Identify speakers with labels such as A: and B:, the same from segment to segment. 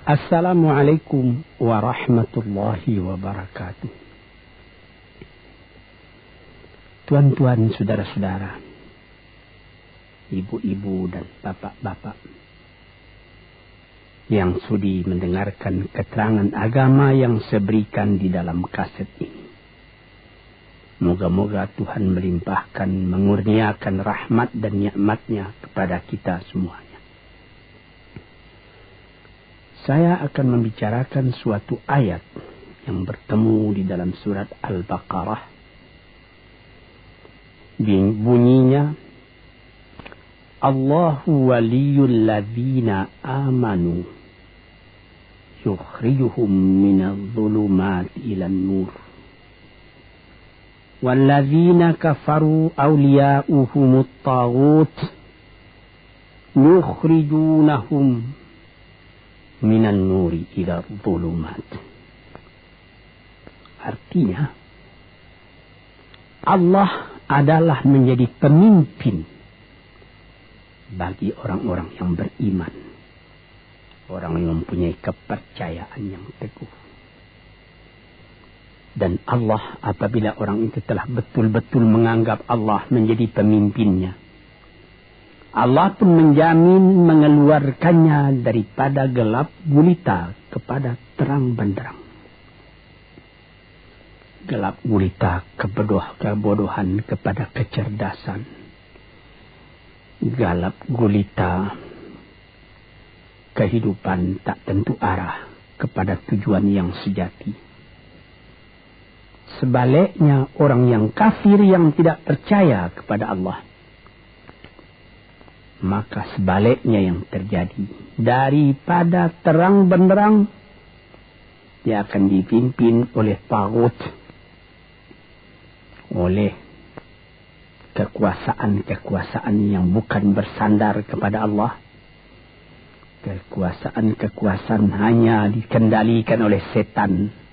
A: Assalamualaikum warahmatullahi wabarakatuh. Tuan-tuan, saudara-saudara, ibu-ibu dan bapak-bapak yang sudi mendengarkan keterangan agama yang saya berikan di dalam kaset ini. Moga-moga Tuhan melimpahkan, mengurniakan rahmat dan nikmat-Nya kepada kita semuanya. Saya akan membicarakan suatu ayat yang bertemu di dalam surat Al-Baqarah. Bunyinya, Allahu waliyul ladzina amanu yukhrijuhum minadh dhulumati ilan nur. Walladzina kafaru awliya'uhumut taghut yukhrijunahum minan nuri ila dhulumat. Artinya, Allah adalah menjadi pemimpin bagi orang-orang yang beriman, orang yang mempunyai kepercayaan yang teguh. Dan Allah, apabila orang itu telah betul-betul menganggap Allah menjadi pemimpinnya, Allah pun menjamin mengeluarkannya daripada gelap gulita kepada terang benderang. Gelap gulita kebodohan kepada kecerdasan. Gelap gulita kehidupan tak tentu arah kepada tujuan yang sejati. Sebaliknya, orang yang kafir yang tidak percaya kepada Allah, maka sebaliknya yang terjadi, daripada terang benderang, dia akan dipimpin oleh taghut, oleh kekuasaan-kekuasaan yang bukan bersandar kepada Allah. Kekuasaan-kekuasaan hanya dikendalikan oleh setan.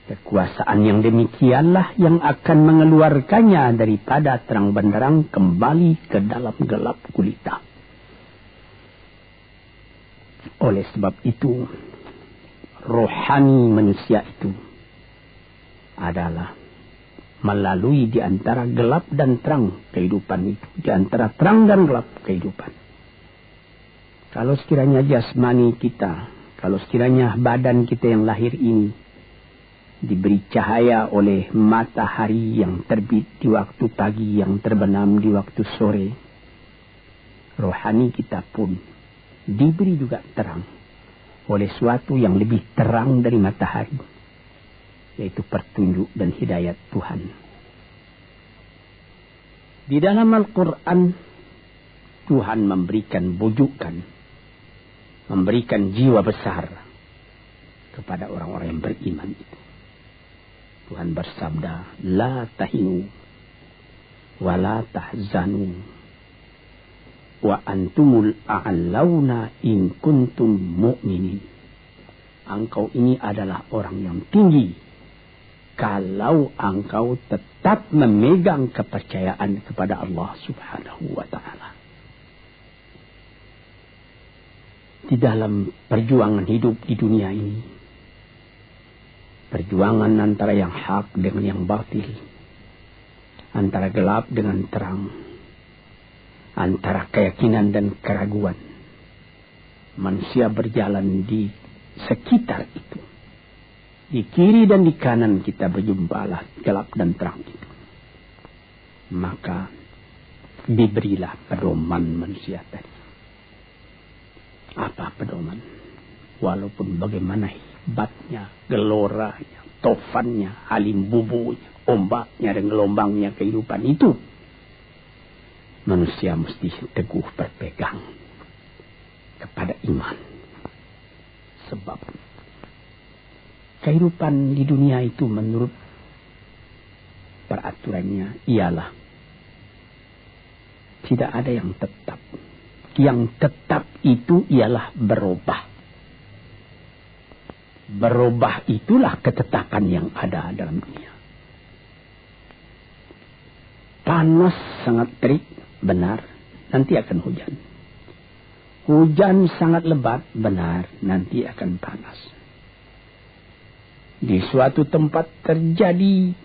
A: Kekuasaan yang demikianlah yang akan mengeluarkannya daripada terang benderang kembali ke dalam gelap gulita. Oleh sebab itu, rohani manusia itu adalah melalui di antara gelap dan terang kehidupan itu. Di antara terang dan gelap kehidupan. Kalau sekiranya jasmani kita, kalau sekiranya badan kita yang lahir ini diberi cahaya oleh matahari yang terbit di waktu pagi, yang terbenam di waktu sore, rohani kita pun diberi juga terang oleh suatu yang lebih terang dari matahari, yaitu petunjuk dan hidayat Tuhan. Di dalam Al-Quran, Tuhan memberikan bujukan, memberikan jiwa besar kepada orang-orang yang beriman itu. Tuhan bersabda, La tahinu wa la tahzanu wa antumul a'launa in kuntum mu'minin. Engkau ini adalah orang yang tinggi kalau engkau tetap memegang kepercayaan kepada Allah Subhanahu wa ta'ala. Di dalam perjuangan hidup di dunia ini, perjuangan antara yang hak dengan yang batil, antara gelap dengan terang, antara keyakinan dan keraguan, manusia berjalan di sekitar itu. Di kiri dan di kanan kita berjumpalah gelap dan terang itu. Maka diberilah pedoman manusia tadi. Apa pedoman? Walaupun bagaimana hebatnya, geloranya, tofannya, halim bubunya, ombaknya dan gelombangnya kehidupan itu, manusia mesti teguh berpegang kepada iman. Sebab kehidupan di dunia itu menurut peraturannya ialah tidak ada yang tetap. Yang tetap itu ialah berubah. Berubah itulah ketetapan yang ada dalam dunia. Panas sangat terik, benar, nanti akan hujan. Hujan sangat lebat, benar, nanti akan panas. Di suatu tempat terjadi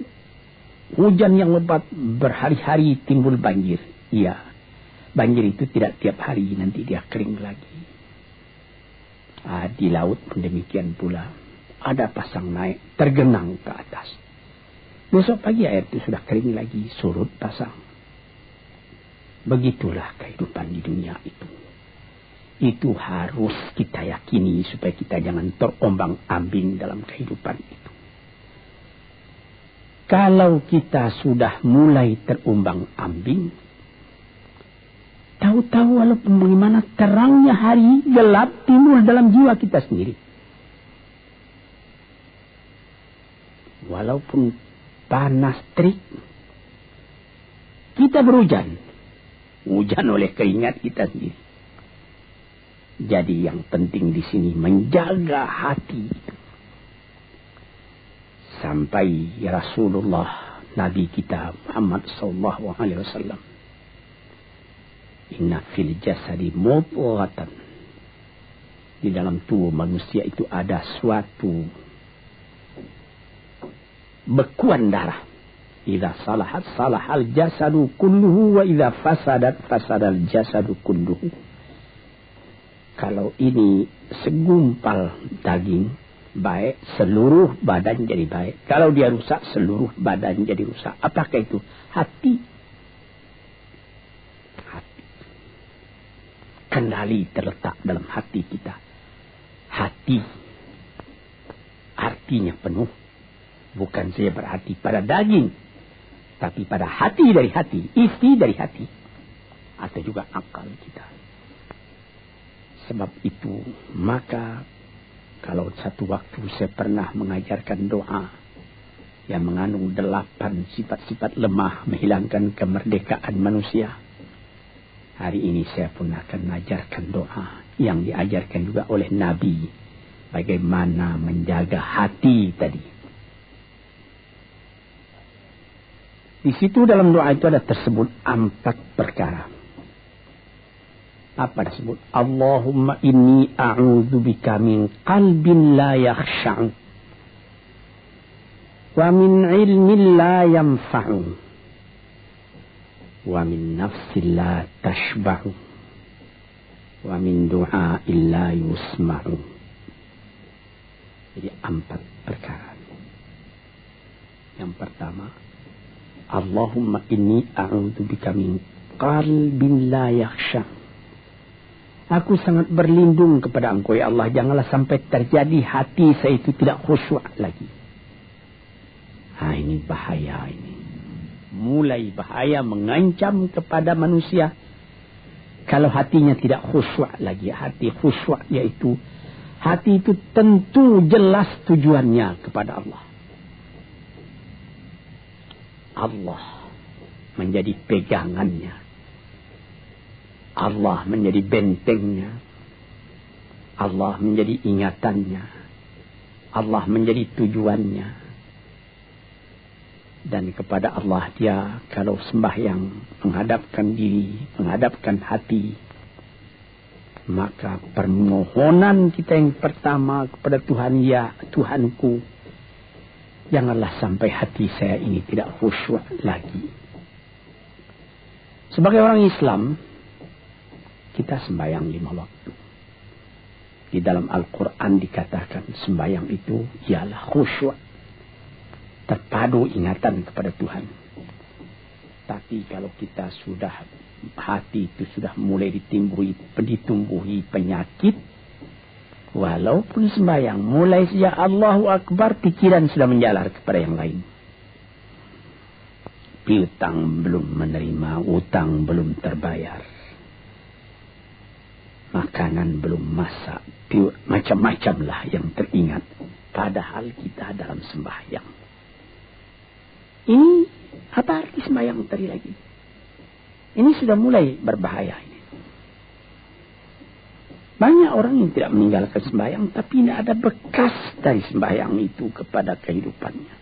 A: hujan yang lebat, berhari-hari timbul banjir. Iya, banjir itu tidak tiap hari, nanti dia kering lagi. Di laut pun demikian pula. Ada pasang naik, tergenang ke atas. Besok pagi air itu sudah kering lagi, surut pasang. Begitulah kehidupan di dunia itu. Itu harus kita yakini supaya kita jangan terombang-ambing dalam kehidupan itu. Kalau kita sudah mulai terombang-ambing, tahu-tahu walaupun bagaimana terangnya hari, gelap timbul dalam jiwa kita sendiri. Walaupun panas terik, kita berhujan. Hujan oleh keringat kita sendiri. Jadi yang penting di sini menjaga hati itu. Sampai Rasulullah Nabi kita Muhammad sallallahu alaihi wasallam, inna fil jasadi mudghatan, di dalam tubuh manusia itu ada suatu bekuan darah. Idza salahat salahal jasadu kulluhu wa idza fasadat fasadal jasadu kulluhu. Kalau ini segumpal daging baik, seluruh badan jadi baik. Kalau dia rusak, seluruh badan jadi rusak. Apakah itu? Hati. Hati. Kendali terletak dalam hati kita. Hati artinya penuh. Bukan saja berarti pada daging, tapi pada hati dari hati, isi dari hati, atau juga akal kita. Sebab itu, maka kalau satu waktu saya pernah mengajarkan doa yang mengandung 8 sifat-sifat lemah menghilangkan kemerdekaan manusia. Hari ini saya pun akan mengajarkan doa yang diajarkan juga oleh Nabi, bagaimana menjaga hati tadi. Di situ dalam doa itu ada tersebut 4 perkara. Apa disebut? Allahumma inni a'udzubika min qalbin la yakhsha'u wa min ilmin la yanfa'u wa min nafsin la tashba'u wa min du'a'in la yusma'u. Jadi 4 perkara. Yang pertama, Allahumma inni a'udzubika min qalbin la yakhsha'u. Aku sangat berlindung kepada Engkau ya Allah, janganlah sampai terjadi hati saya itu tidak khusyuk lagi. Ini bahaya ini. Mulai bahaya, mengancam kepada manusia kalau hatinya tidak khusyuk lagi. Hati khusyuk yaitu hati itu tentu jelas tujuannya kepada Allah. Allah menjadi pegangannya. Allah menjadi bentengnya. Allah menjadi ingatannya. Allah menjadi tujuannya. Dan kepada Allah dia kalau sembahyang menghadapkan diri, menghadapkan hati, maka permohonan kita yang pertama kepada Tuhan, ya Tuhanku, janganlah sampai hati saya ini tidak khusyuk lagi. Sebagai orang Islam, kita sembahyang 5 waktu. Di dalam Al-Quran dikatakan sembahyang itu ialah khusyuk, terpadu ingatan kepada Tuhan. Tapi kalau kita sudah, hati itu sudah mulai ditumbuhi penyakit, walaupun sembahyang, mulai sejak Allahu Akbar, pikiran sudah menjalar kepada yang lain. Piutang belum menerima, utang belum terbayar, makanan belum masak, macam-macam lah yang teringat. Padahal kita dalam sembahyang. Ini apa arti sembahyang tadi lagi? Ini sudah mulai berbahaya ini. Banyak orang yang tidak meninggalkan sembahyang, tapi tidak ada bekas dari sembahyang itu kepada kehidupannya.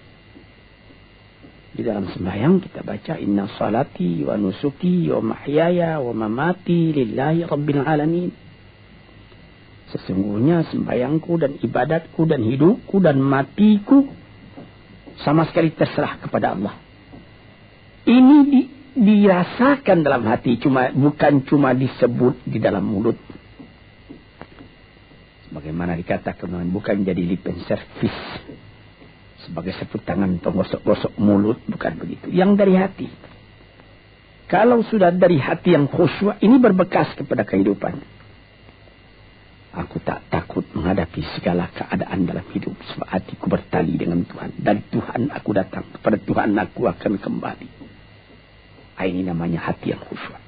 A: Di dalam sembahyang kita baca, inna salati wa nusuki wa mahyaya wa mamati lillahi rabbil alamin. Sesungguhnya sembahyangku dan ibadatku dan hidupku dan matiku sama sekali terserah kepada Allah. Ini dirasakan dalam hati, bukan cuma disebut di dalam mulut. Bagaimana dikatakan, bukan jadi lip and service sebagai seput tangan penggosok-gosok mulut, bukan begitu. Yang dari hati. Kalau sudah dari hati yang khusyuk, ini berbekas kepada kehidupan. Aku tak takut menghadapi segala keadaan dalam hidup, sebab hatiku bertali dengan Tuhan. Dari Tuhan aku datang, kepada Tuhan aku akan kembali. Ini namanya hati yang khusyuk.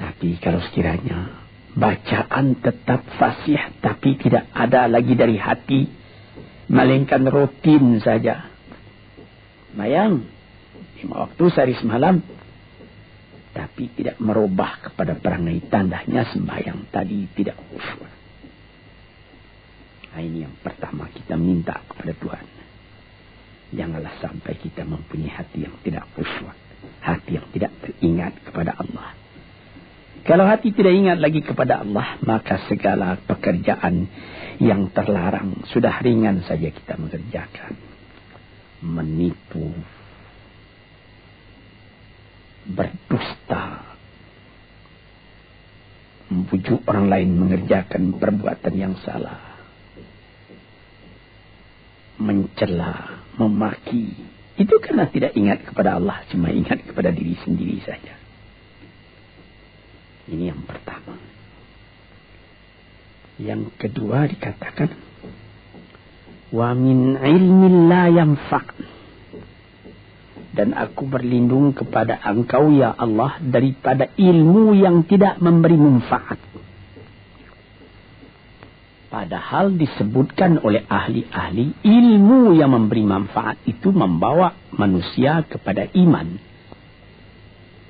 A: Tapi kalau sekiranya bacaan tetap fasih, tapi tidak ada lagi dari hati, melainkan rutin saja. Mayang 5 waktu sehari semalam, tapi tidak merubah kepada perangai, tandanya sembahyang tadi tidak khusyuk. Ini yang pertama kita minta kepada Tuhan. Janganlah sampai kita mempunyai hati yang tidak khusyuk, hati yang tidak teringat kepada Allah. Kalau hati tidak ingat lagi kepada Allah, maka segala pekerjaan yang terlarang sudah ringan saja kita mengerjakan. Menipu, berdusta, membujuk orang lain mengerjakan perbuatan yang salah, mencela, memaki. Itu karena tidak ingat kepada Allah, cuma ingat kepada diri sendiri saja. Ini yang pertama. Yang kedua dikatakan, wa min ilmin la yanfa'. Dan aku berlindung kepada Engkau ya Allah daripada ilmu yang tidak memberi manfaat. Padahal disebutkan oleh ahli-ahli, ilmu yang memberi manfaat itu membawa manusia kepada iman.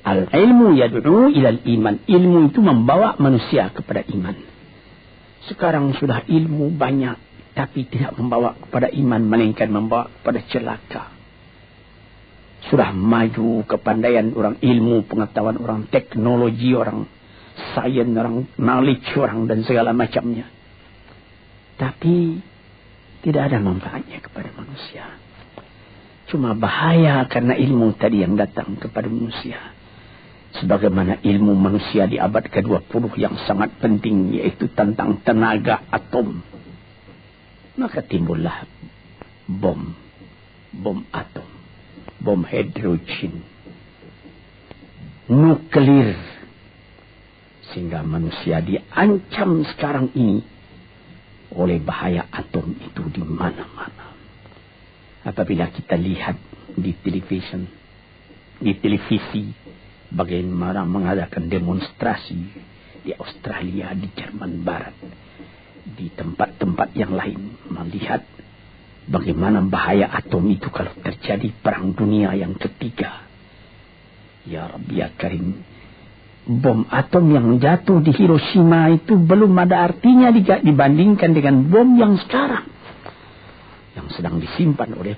A: Al-ilmu yad'u ilal iman. Ilmu itu membawa manusia kepada iman. Sekarang sudah ilmu banyak, tapi tidak membawa kepada iman, melainkan membawa kepada celaka. Sudah maju kepandaian orang, ilmu, pengetahuan orang, teknologi orang, sains orang, knowledge orang, dan segala macamnya. Tapi tidak ada manfaatnya kepada manusia. Cuma bahaya karena ilmu tadi yang datang kepada manusia. Sebagaimana ilmu manusia di abad ke-20 yang sangat penting, yaitu tentang tenaga atom. Maka timbullah bom atom, bom hidrogen, nuklir. Sehingga manusia diancam sekarang ini oleh bahaya atom itu di mana-mana. Apabila kita lihat di televisi, bagaimana mengadakan demonstrasi di Australia, di Jerman Barat, di tempat-tempat yang lain, melihat bagaimana bahaya atom itu kalau terjadi perang dunia yang ketiga. Ya Rabbi ya Karim, bom atom yang jatuh di Hiroshima itu belum ada artinya dibandingkan dengan bom yang sekarang, yang sedang disimpan oleh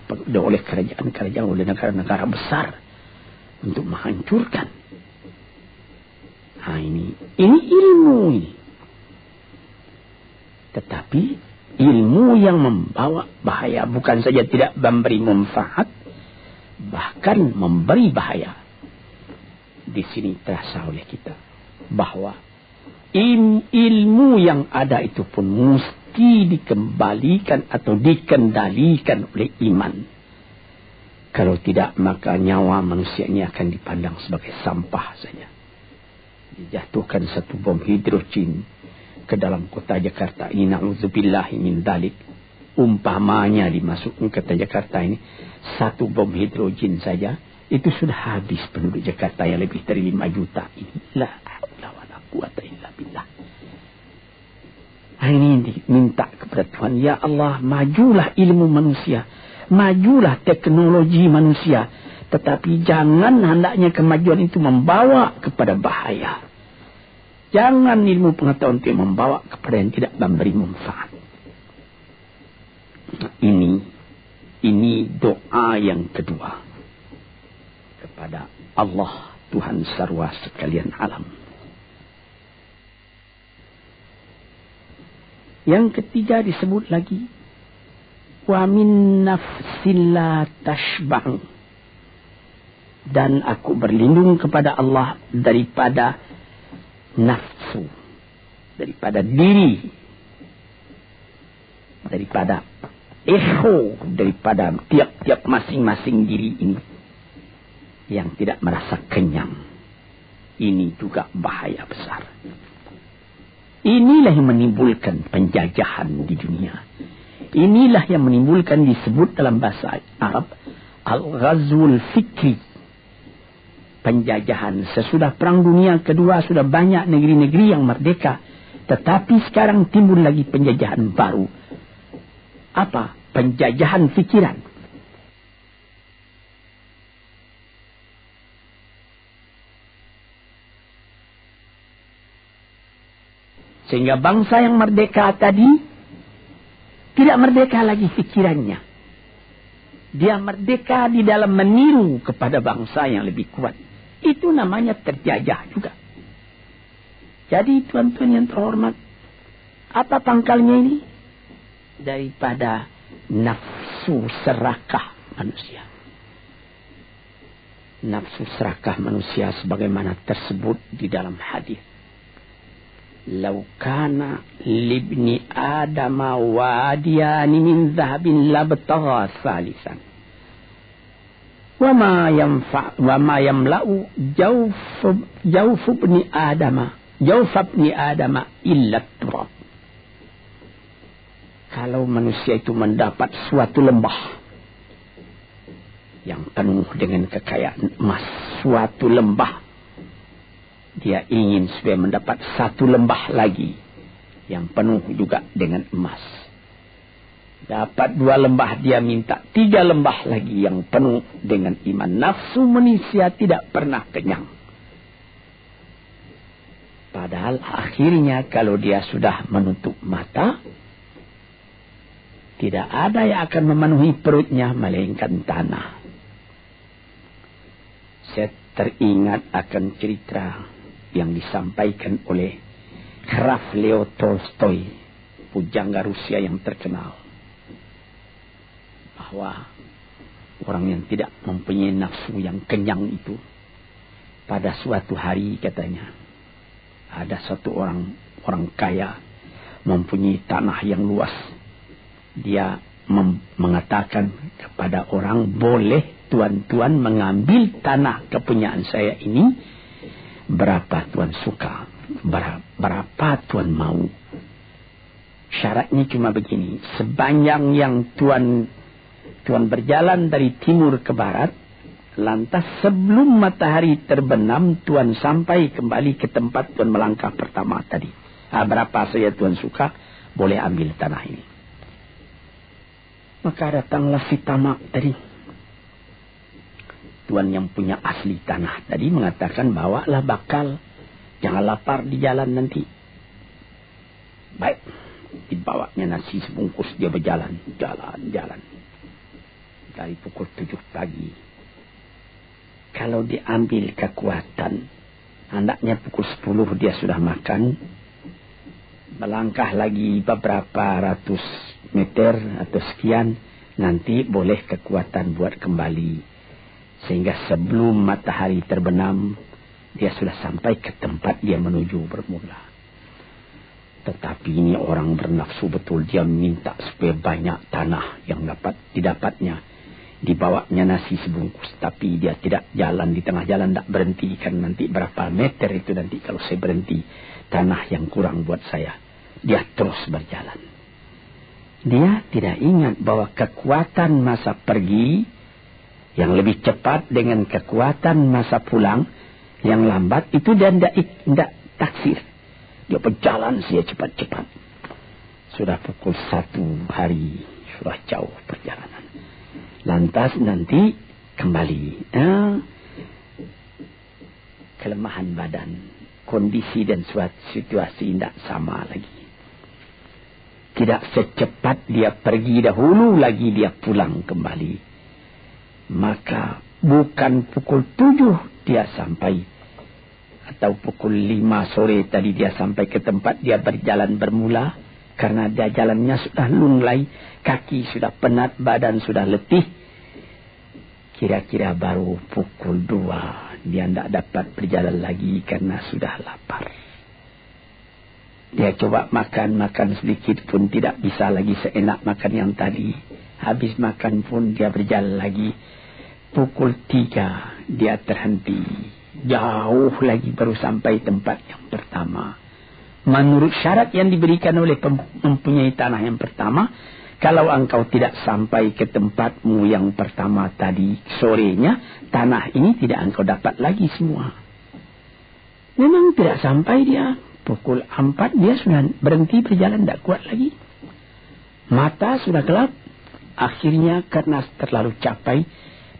A: kerajaan-kerajaan, oleh negara-negara besar untuk menghancurkan. Nah, ini ilmu ini. Tetapi ilmu yang membawa bahaya, bukan saja tidak memberi manfaat, bahkan memberi bahaya. Di sini terasa oleh kita bahwa ilmu yang ada itu pun mesti dikembalikan atau dikendalikan oleh iman. Kalau tidak, maka nyawa manusia ini akan dipandang sebagai sampah saja. Dijatuhkan satu bom hidrogen ke dalam kota Jakarta ini, na'udzubillahi min dzalik. Umpamanya dimasukkan ke kota Jakarta ini satu bom hidrogen saja, itu sudah habis penduduk Jakarta yang lebih dari 5 juta ini. La haula wala quwata illa billah. Ini diminta kepada Tuhan, ya Allah, majulah ilmu manusia, majulah teknologi manusia, tetapi jangan hendaknya kemajuan itu membawa kepada bahaya. Jangan ilmu pengetahuan itu membawa kepada yang tidak memberi manfaat. Ini doa yang kedua kepada Allah Tuhan sarwa sekalian alam. Yang ketiga disebut lagi, wa min nafsin la tashba'u. Dan aku berlindung kepada Allah daripada nafsu, daripada diri, daripada ego, daripada tiap-tiap masing-masing diri ini yang tidak merasa kenyang. Ini juga bahaya besar. Inilah yang menimbulkan penjajahan di dunia. Inilah yang menimbulkan, disebut dalam bahasa Arab, al-ghazwul fikri, penjajahan. Sesudah Perang Dunia Kedua sudah banyak negeri-negeri yang merdeka, tetapi sekarang timbul lagi penjajahan baru. Apa? Penjajahan fikiran. Sehingga bangsa yang merdeka tadi tidak merdeka lagi fikirannya. Dia merdeka di dalam meniru kepada bangsa yang lebih kuat. Itu namanya terjajah juga. Jadi tuan-tuan yang terhormat, apa pangkalnya ini? Daripada nafsu serakah manusia. Nafsu serakah manusia sebagaimana tersebut di dalam hadis. Lau kana libni adama wadiyani min zahabin labtagha salisan. Wa ma yamla'u jawf ibni adama illa turab. Kalau manusia itu mendapat suatu lembah yang penuh dengan kekayaan emas, suatu lembah, dia ingin supaya mendapat satu lembah lagi yang penuh juga dengan emas. Dapat 2 lembah, dia minta 3 lembah lagi yang penuh dengan iman. Nafsu manusia tidak pernah kenyang. Padahal akhirnya kalau dia sudah menutup mata, tidak ada yang akan memenuhi perutnya melainkan tanah. Saya teringat akan cerita yang disampaikan oleh Graf Leo Tolstoy, pujangga Rusia yang terkenal, bahwa orang yang tidak mempunyai nafsu yang kenyang itu, pada suatu hari katanya, ada satu orang kaya mempunyai tanah yang luas. Dia mengatakan kepada orang, boleh tuan-tuan mengambil tanah kepunyaan saya ini, berapa tuan suka, berapa tuan mau. Syaratnya cuma begini, sepanjang yang tuan berjalan dari timur ke barat, lantas sebelum matahari terbenam, tuan sampai kembali ke tempat tuan melangkah pertama tadi. Berapa saja tuan suka, boleh ambil tanah ini. Maka datanglah si tamak tadi. Tuan yang punya asli tanah tadi mengatakan, bawalah bakal, jangan lapar di jalan nanti. Baik, dibawanya nasi sebungkus, dia berjalan, jalan. Dari pukul 7 pagi. Kalau diambil kekuatan, hendaknya pukul 10 dia sudah makan. Melangkah lagi beberapa ratus meter atau sekian, nanti boleh kekuatan buat kembali. Sehingga sebelum matahari terbenam, dia sudah sampai ke tempat dia menuju bermula. Tetapi ini orang bernafsu betul, dia minta supaya banyak tanah yang dapat didapatnya. Dibawanya nasi sebungkus, tapi dia tidak jalan di tengah jalan, tidak berhenti, kan nanti berapa meter itu nanti kalau saya berhenti, tanah yang kurang buat saya. Dia terus berjalan. Dia tidak ingat bahwa kekuatan masa pergi yang lebih cepat dengan kekuatan masa pulang yang lambat itu dia tidak taksir. Dia berjalan saja cepat-cepat. Sudah pukul 1 hari, sudah jauh perjalanan. Lantas nanti kembali. Kelemahan badan, kondisi dan suatu situasi tidak sama lagi. Tidak secepat dia pergi dahulu lagi dia pulang kembali. Maka bukan pukul 7 dia sampai, atau pukul 5 sore tadi dia sampai ke tempat dia berjalan bermula. Karena dia jalannya sudah lunglai, kaki sudah penat, badan sudah letih. Kira-kira baru pukul 2 dia tidak dapat berjalan lagi karena sudah lapar. Dia coba makan sedikit pun tidak bisa lagi seenak makan yang tadi. Habis makan pun dia berjalan lagi. Pukul 3 dia terhenti. Jauh lagi baru sampai tempat yang pertama. Menurut syarat yang diberikan oleh mempunyai tanah yang pertama, kalau engkau tidak sampai ke tempatmu yang pertama tadi sorenya, tanah ini tidak engkau dapat lagi semua. Memang tidak sampai dia. Pukul 4 dia sudah berhenti berjalan, tidak kuat lagi. Mata sudah gelap. Akhirnya karena terlalu capek,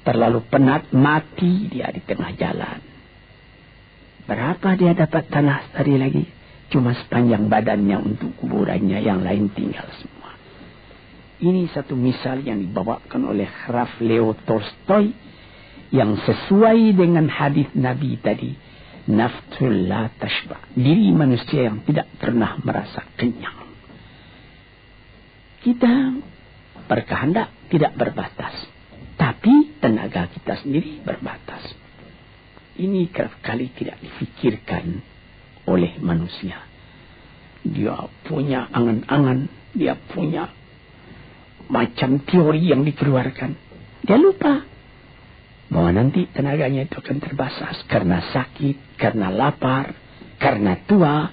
A: terlalu penat, mati dia di tengah jalan. Berapa dia dapat tanah tadi lagi? Cuma sepanjang badannya untuk kuburannya, yang lain tinggal semua. Ini satu misal yang dibawakan oleh Graf Leo Tolstoy yang sesuai dengan hadis Nabi tadi. Nafsul la tashba. Diri manusia yang tidak pernah merasa kenyang. Kita berkehendak tidak berbatas. Tapi tenaga kita sendiri berbatas. Ini kerap kali tidak difikirkan oleh manusia. Dia punya angan-angan, dia punya macam teori yang dikeluarkan. Dia lupa bahwa nanti tenaganya itu akan terbatas karena sakit, karena lapar, karena tua.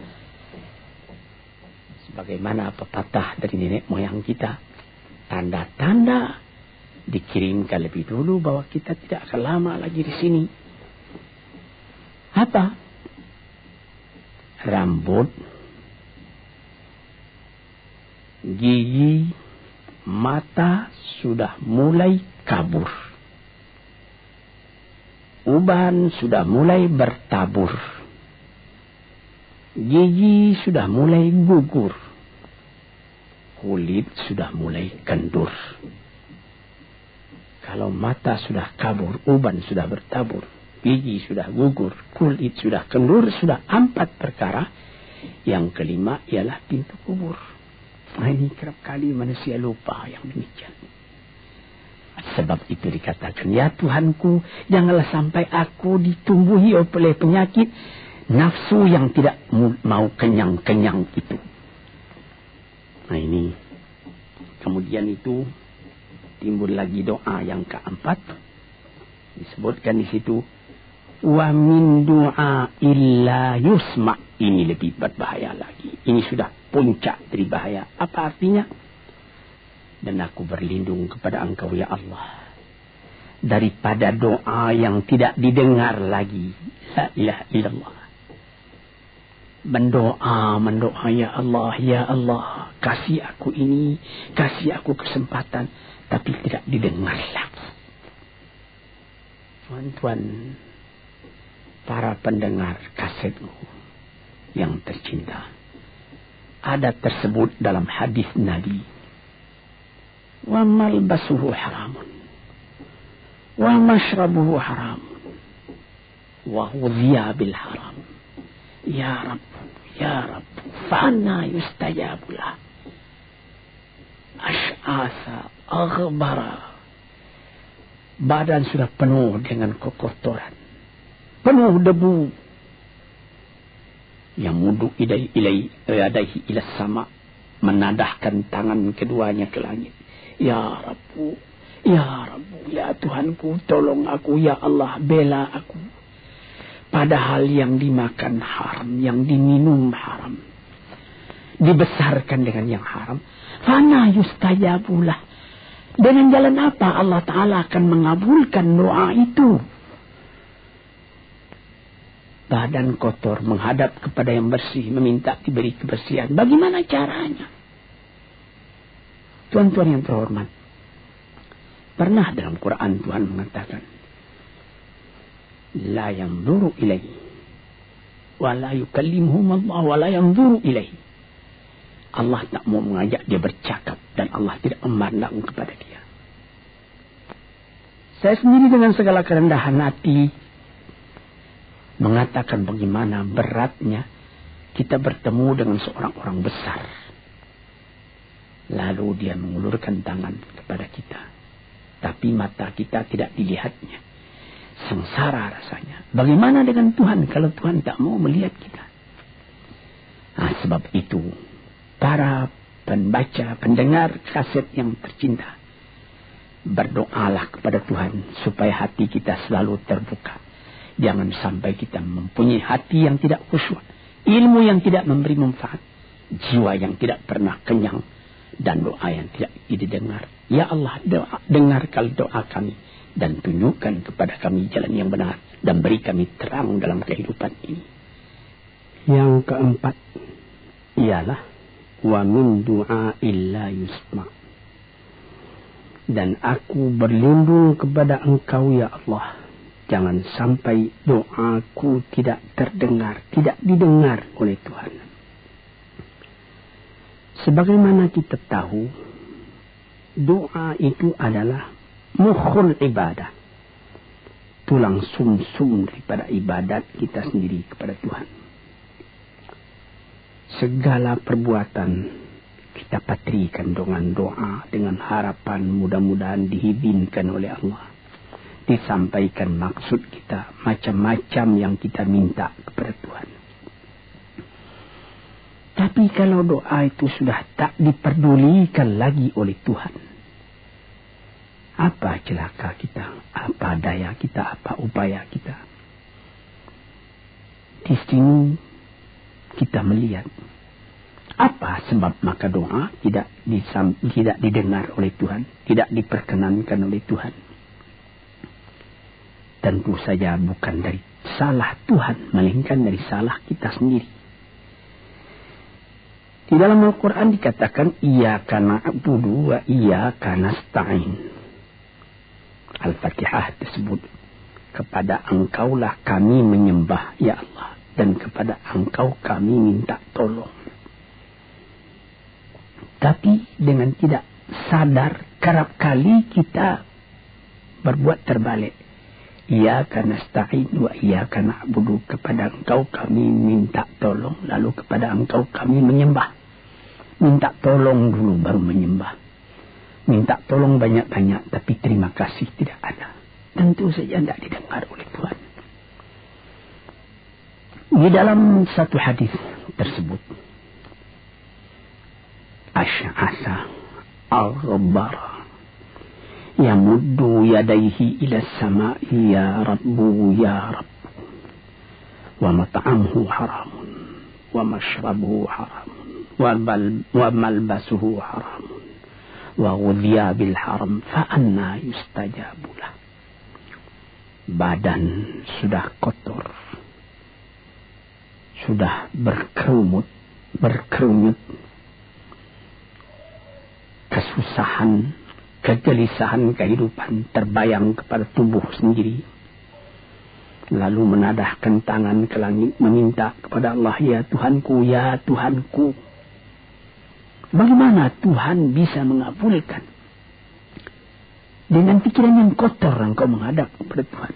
A: Sebagaimana pepatah dari nenek moyang kita, tanda-tanda dikirimkan lebih dulu bahwa kita tidak akan lama lagi di sini. Apa? Rambut, gigi, mata sudah mulai kabur. Uban sudah mulai bertabur. Gigi sudah mulai gugur. Kulit sudah mulai kendur. Kalau mata sudah kabur, uban sudah bertabur, gigi sudah gugur, kulit sudah kendur, sudah 4 perkara. Yang kelima ialah pintu kubur. Nah, ini kerap kali manusia lupa yang demikian. Sebab itu dikatakan, ya Tuhanku, janganlah sampai aku ditumbuhi oleh penyakit nafsu yang tidak mau kenyang-kenyang itu. Nah ini. Kemudian itu timbul lagi doa yang keempat. Disebutkan di situ, wa min du'a illa yusma'. Ini lebih berbahaya lagi. Ini sudah puncak dari bahaya. Apa artinya? Dan aku berlindung kepada Engkau ya Allah daripada doa yang tidak didengar lagi. La ilaha illallah. Mendoa ya Allah, kasih aku ini, kasih aku kesempatan, tapi tidak didengar lagi. Tuan-tuan, para pendengar kasetku yang tercinta, ada tersebut dalam hadis Nabi, wa malbasuhu haramun, wa mashrabuhu haramun, wa hudhiya bil haram. Ya Rabb, fa'anna yustajabulah. Ash'asa aghbara. Badan sudah penuh dengan kotoran, penuh debu. Yang mudu yadaihi ila sama, menadahkan tangan keduanya ke langit. Ya Rabbu, ya Tuhanku, tolong aku, ya Allah, bela aku. Padahal yang dimakan haram, yang diminum haram, dibesarkan dengan yang haram. Fana yustajabulah. Dengan jalan apa Allah Ta'ala akan mengabulkan doa itu? Badan kotor menghadap kepada yang bersih, meminta diberi kebersihan. Bagaimana caranya? Tuan-tuan yang terhormat, pernah dalam Quran Tuhan mengatakan, la yanzuru ilaihi wa la yukallimuhum Allah wa la yanzuru ilaihi. Allah tak mau mengajak dia bercakap dan Allah tidak memandang kepada dia. Saya sendiri dengan segala kerendahan hati mengatakan bagaimana beratnya kita bertemu dengan seorang orang besar. Lalu dia mengulurkan tangan kepada kita. Tapi mata kita tidak dilihatnya. Sengsara rasanya. Bagaimana dengan Tuhan kalau Tuhan tak mau melihat kita? Nah, sebab itu, para pembaca, pendengar kaset yang tercinta, berdoalah kepada Tuhan supaya hati kita selalu terbuka. Jangan sampai kita mempunyai hati yang tidak khusyuk, ilmu yang tidak memberi manfaat, jiwa yang tidak pernah kenyang, dan doa yang tidak didengar. Ya Allah, dengarkan doa kami dan tunjukkan kepada kami jalan yang benar dan beri kami terang dalam kehidupan ini.
B: Yang keempat ialah wa min du'a illa yusma. Dan aku berlindung kepada Engkau ya Allah, jangan sampai doaku tidak terdengar, tidak didengar oleh Tuhan. Sebagaimana kita tahu, doa itu adalah mukhul ibadah, tulang sumsum daripada ibadat kita sendiri kepada Tuhan. Segala perbuatan kita patrikan dengan doa, dengan harapan mudah-mudahan diizinkan oleh Allah. Disampaikan maksud kita, macam-macam yang kita minta kepada Tuhan. Tapi kalau doa itu sudah tak diperdulikan lagi oleh Tuhan, apa celaka kita, apa daya kita, apa upaya kita? Di sini kita melihat apa sebab maka doa tidak didengar oleh Tuhan, tidak diperkenankan oleh Tuhan. Tentu saja bukan dari salah Tuhan, melainkan dari salah kita sendiri. Di dalam Al-Quran dikatakan, Iyyaka na'budu wa iyyaka nasta'in. Al-Fatihah tersebut, kepada Engkaulah kami menyembah, ya Allah, dan kepada Engkau kami minta tolong. Tapi dengan tidak sadar, kerap kali kita berbuat terbalik. Iyyaka nasta'in wa iyyaka na'budu, kepada Engkau kami minta tolong, lalu kepada Engkau kami menyembah. Minta tolong dulu baru menyembah. Minta tolong banyak-banyak, tapi terima kasih tidak ada. Tentu saja tidak didengar oleh Tuhan. Di dalam satu hadis tersebut, Asy'asa al-ghabbara yamuddu yadayhi ila samai ya rabbu ya rabbu wa mat'amuhu haramun wa mashrabuhu haramun wa malbasuhu haramun wa ghudhiya bil haram fa anna yustajabulah. Badan sudah kotor, sudah berkerumut, kesusahan, kegelisahan kehidupan terbayang kepada tubuh sendiri. Lalu menadahkan tangan ke langit meminta kepada Allah, ya Tuhanku, ya Tuhanku. Bagaimana Tuhan bisa mengabulkan? Dengan pikiran yang kotor engkau menghadap kepada Tuhan.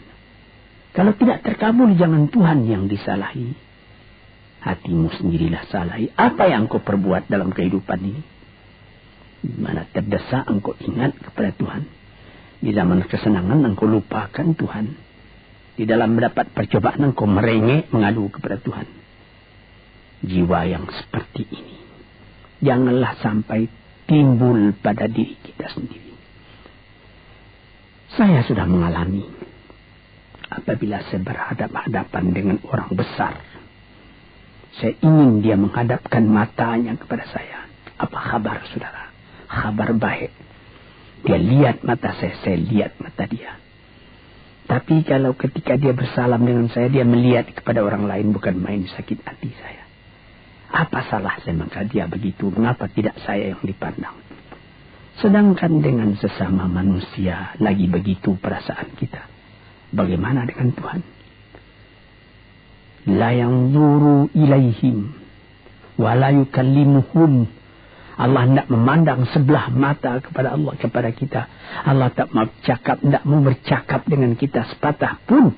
B: Kalau tidak terkabul, jangan Tuhan yang disalahi. Hatimu sendirilah salahi. Apa yang engkau perbuat dalam kehidupan ini? Di mana terdesak engkau ingat kepada Tuhan. Di zaman kesenangan engkau lupakan Tuhan. Di dalam mendapat percobaan engkau merengek mengadu kepada Tuhan. Jiwa yang seperti ini janganlah sampai timbul pada diri kita sendiri. Saya sudah mengalami apabila saya berhadapan dengan orang besar. Saya ingin dia menghadapkan matanya kepada saya. Apa kabar saudara? Kabar baik. Dia lihat mata saya lihat mata dia. Tapi kalau ketika dia bersalam dengan saya, dia melihat kepada orang lain, bukan main sakit hati saya. Apa salah saya maka dia begitu? Mengapa tidak saya yang dipandang? Sedangkan dengan sesama manusia lagi begitu perasaan kita. Bagaimana dengan Tuhan? La yanzuru ilaihim wa la yukallimuhum. Allah tidak memandang sebelah mata kepada Allah, kepada kita. Allah tak mau cakap, tidak mau bercakap dengan kita sepatah pun.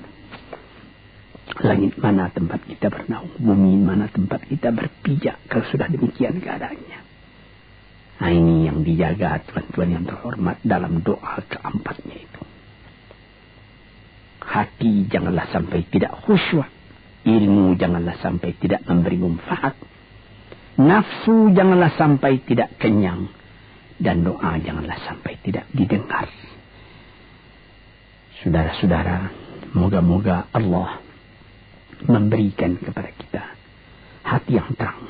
B: Langit mana tempat kita bernaung, bumi mana tempat kita berpijak kalau sudah demikian keadaannya.
A: Nah, ini yang dijaga tuan-tuan yang terhormat dalam doa keempatnya itu. Hati janganlah sampai tidak khusyuk. Ilmu janganlah sampai tidak memberi manfaat. Nafsu janganlah sampai tidak kenyang. Dan doa janganlah sampai tidak didengar. Saudara-saudara, moga-moga Allah memberikan kepada kita hati yang terang.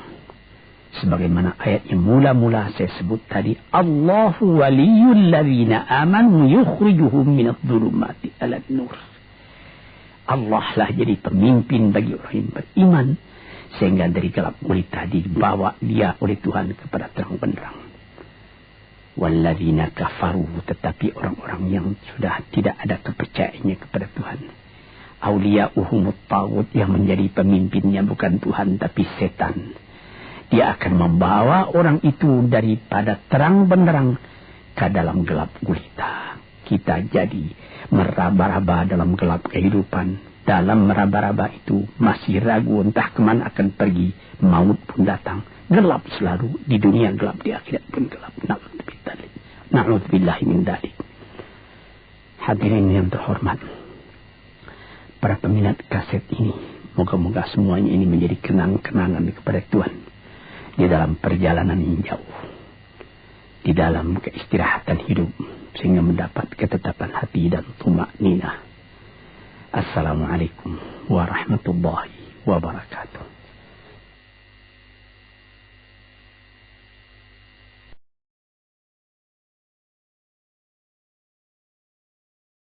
A: Sebagaimana ayat yang mula-mula saya sebut tadi, Allahu waliyul ladzina amanu yukhrijuhum minadh dhulumati ilan nur. Allah lah jadi pemimpin bagi orang yang beriman, sehingga dari gelap gulita dibawa dia oleh Tuhan kepada terang benderang. Walladzina kafaru, tetapi orang-orang yang sudah tidak ada kepercayaannya kepada Tuhan, awliya'uhumut taghut, yang menjadi pemimpinnya bukan Tuhan tapi setan. Dia akan membawa orang itu daripada terang benderang ke dalam gelap gulita. Kita jadi meraba-raba dalam gelap kehidupan. Dalam meraba-raba itu masih ragu entah kemana akan pergi. Maut pun datang. Gelap selalu. Di dunia gelap, di akhirat pun gelap. Na'udzubillahi min dzalik. Hadirin yang terhormat, para peminat kaset ini, moga-moga semuanya ini menjadi kenang-kenangan kepada Tuhan di dalam perjalanan yang jauh, di dalam keistirahatan hidup, sehingga mendapat ketetapan hati dan tumakninah. Assalamualaikum warahmatullahi wabarakatuh.